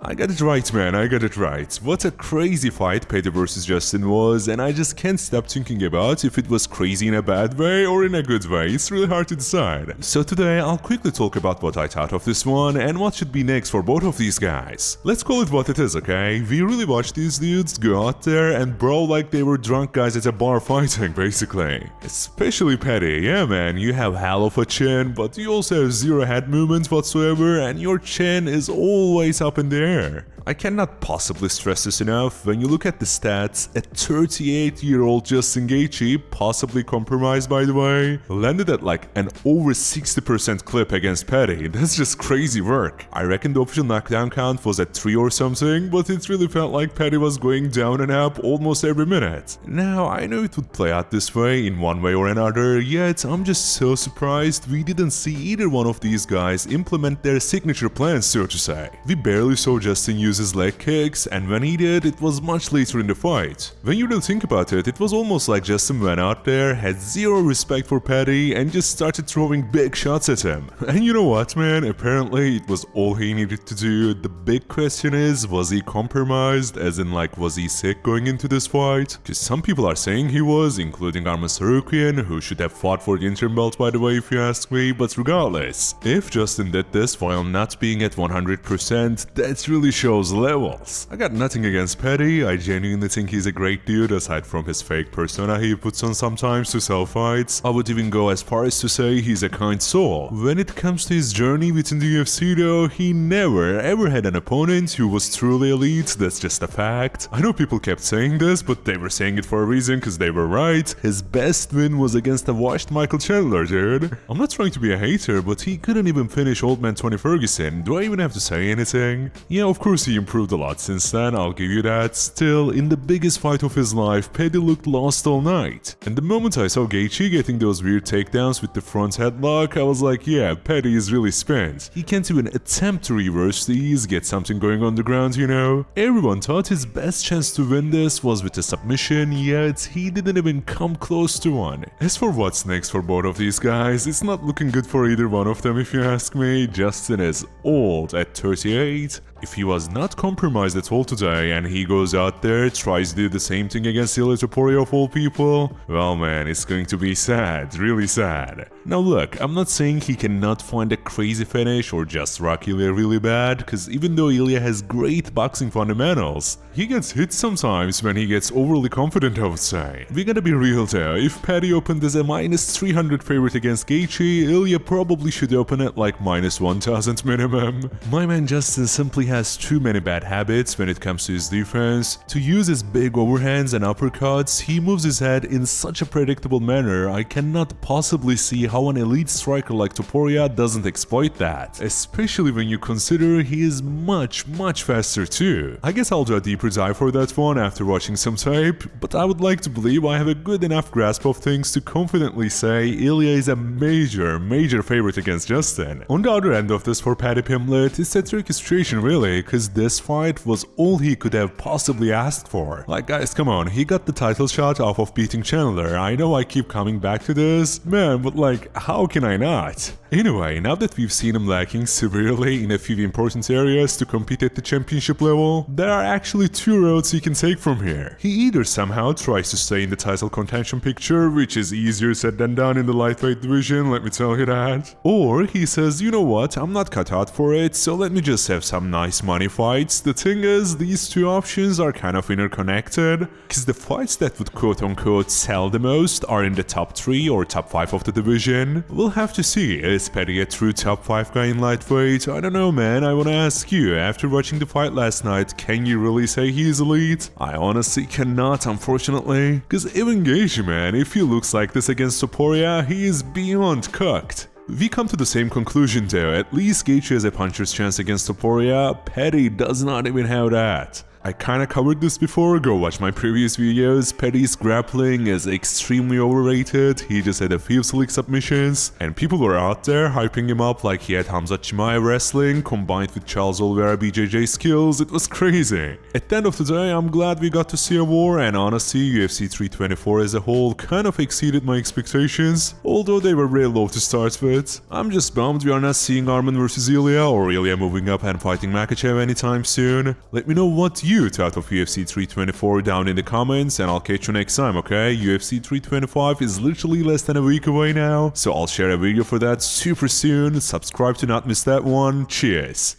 I got it right, man, I got it right. What a crazy fight Paddy vs Justin was, and I just can't stop thinking about if it was crazy in a bad way or in a good way. It's really hard to decide. So today I'll quickly talk about what I thought of this one and what should be next for both of these guys. Let's call it what it is, okay? We really watched these dudes go out there and brawl like they were drunk guys at a bar fighting, basically. Especially Paddy. Yeah, man, you have hell of a chin, but you also have zero head movement whatsoever, and your chin is always up in the air. I cannot possibly stress this enough. When you look at the stats, a 38-year-old Justin Gaethje, possibly compromised by the way, landed at like an over 60% clip against Paddy. That's just crazy work. I reckon the official knockdown count was at 3 or something, but it really felt like Paddy was going down and up almost every minute. Now, I know it would play out this way in one way or another, yet I'm just so surprised we didn't see either one of these guys implement their signature plans, so to say. We barely saw Justin use his leg kicks, and when he did, it was much later in the fight. When you really think about it, it was almost like Justin went out there, had zero respect for Paddy, and just started throwing big shots at him. And you know what, man? Apparently it was all he needed to do. The big question is, was he compromised? As in, like, was he sick going into this fight? Because some people are saying he was, including Arman Sarukian, who should have fought for the interim belt by the way if you ask me, but regardless, if Justin did this while not being at 100%, that really shows levels. I got nothing against Paddy. I genuinely think he's a great dude aside from his fake persona he puts on sometimes to sell fights. I would even go as far as to say he's a kind soul. When it comes to his journey within the UFC though, he never ever had an opponent who was truly elite. That's just a fact. I know people kept saying this, but they were saying it for a reason because they were right. His best win was against a washed Michael Chandler, dude. I'm not trying to be a hater, but he couldn't even finish old man Tony Ferguson. Do I even have to say anything? Yeah, of course he improved a lot since then, I'll give you that. Still, in the biggest fight of his life, Paddy looked lost all night. And the moment I saw Gaethje getting those weird takedowns with the front headlock, I was like, yeah, Paddy is really spent. He can't even attempt to reverse these, get something going on the ground, you know? Everyone thought his best chance to win this was with a submission, yet he didn't even come close to one. As for what's next for both of these guys, it's not looking good for either one of them if you ask me. Justin is old at 38. If he was not compromised at all today and he goes out there, tries to do the same thing against Ilia Topuria of all people, well man, it's going to be sad, really sad. Now look, I'm not saying he cannot find a crazy finish or just rock Ilia really bad, cause even though Ilia has great boxing fundamentals, he gets hit sometimes when he gets overly confident, I would say. We gotta be real though, if Paddy opened as a minus 300 favorite against Gaethje, Ilia probably should open at like minus 1000 minimum. My man Justin simply has too many bad habits when it comes to his defense. To use his big overhands and uppercuts, he moves his head in such a predictable manner. I cannot possibly see how an elite striker like Topuria doesn't exploit that, especially when you consider he is much faster too. I guess I'll do a deeper dive for that one after watching some tape, but I would like to believe I have a good enough grasp of things to confidently say Ilia is a major favorite against Justin. On the other end of this for Paddy Pimblett, it's a tricky situation really, because this fight was all he could have possibly asked for. Like guys, come on, he got the title shot off of beating Chandler. I know I keep coming back to this, man, but like, how can I not? Anyway, now that we've seen him lacking severely in a few important areas to compete at the championship level, there are actually two roads he can take from here. He either somehow tries to stay in the title contention picture, which is easier said than done in the lightweight division, let me tell you that. Or he says, you know what, I'm not cut out for it, so let me just have some nice money fights. The thing is, these two options are kind of interconnected, because the fights that would quote-unquote sell the most are in the top 3 or top 5 of the division. We'll have to see. Is Paddy a true top 5 guy in lightweight? I don't know, man. I wanna ask you, after watching the fight last night, can you really say he's elite? I honestly cannot, unfortunately, because even Gaethje, man, if he looks like this against Topuria, he is beyond cooked. We come to the same conclusion though, at least Gaethje has a puncher's chance against Topuria, Paddy does not even have that. I kinda covered this before, go watch my previous videos. Paddy's grappling is extremely overrated, he just had a few slick submissions, and people were out there hyping him up like he had Hamza Chimaev wrestling combined with Charles Oliveira BJJ skills. It was crazy. At the end of the day, I'm glad we got to see a war, and honestly, UFC 324 as a whole kind of exceeded my expectations, although they were real low to start with. I'm just bummed we are not seeing Arman vs Ilya, or Ilya moving up and fighting Makhachev anytime soon. Let me know what you thought of UFC 324 down in the comments, and I'll catch you next time, okay? UFC 325 is literally less than a week away now, so I'll share a video for that super soon. Subscribe to not miss that one. Cheers!